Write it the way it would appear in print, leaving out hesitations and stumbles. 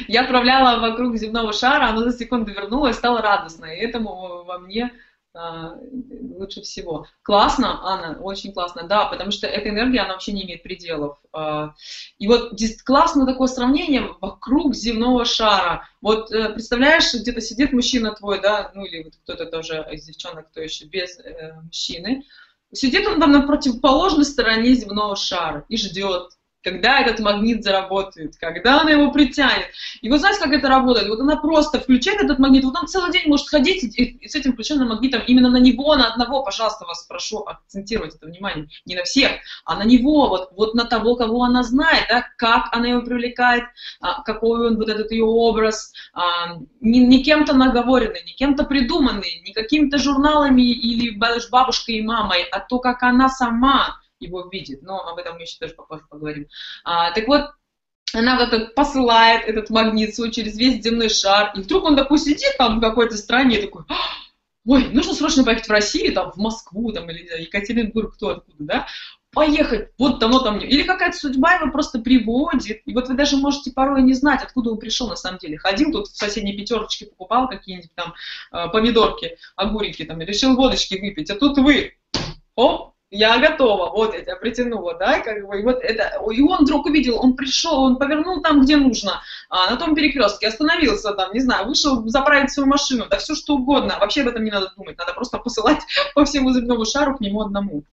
Я отправляла вокруг земного шара, оно за секунду вернулось, стало радостно, и этому во мне а, лучше всего. Классно, Анна, очень классно, да, потому что эта энергия, она вообще не имеет пределов. И вот здесь классно такое сравнение вокруг земного шара. Вот представляешь, где-то сидит мужчина твой, да, ну или вот кто-то тоже из девчонок, кто еще без мужчины, сидит он там на противоположной стороне земного шара и ждет, когда этот магнит заработает, когда она его притянет. И вот знаете, как это работает? Вот она просто включает этот магнит, вот он целый день может ходить и с этим включенным магнитом именно на него, на одного, пожалуйста, вас прошу акцентировать это внимание, не на всех, а на него, вот на того, кого она знает, да, как она его привлекает, какой он, вот этот ее образ, не кем-то наговоренный, не кем-то придуманный, не какими-то журналами или бабушкой и мамой, а то, как она сама его видит, но об этом мы еще тоже попозже поговорим. Так вот, она вот так посылает этот магнит свой через весь земной шар, и вдруг он такой сидит там в какой-то стране, и такой, ой, нужно срочно поехать в Россию, там, в Москву, там, или Екатеринбург, кто откуда, да, поехать, вот оно там, или какая-то судьба его просто приводит, и вот вы даже можете порой не знать, откуда он пришел на самом деле. Ходил тут в соседней пятерочке, покупал какие-нибудь там помидорки, огурики, там, и решил водочки выпить, а тут вы, оп, я готова, вот я тебя притянула, да, как бы, и вот это, и он вдруг увидел, он пришел, он повернул там, где нужно, на том перекрестке, остановился там, не знаю, вышел заправить свою машину, да все что угодно, вообще об этом не надо думать, надо просто посылать по всему земному шару к нему одному.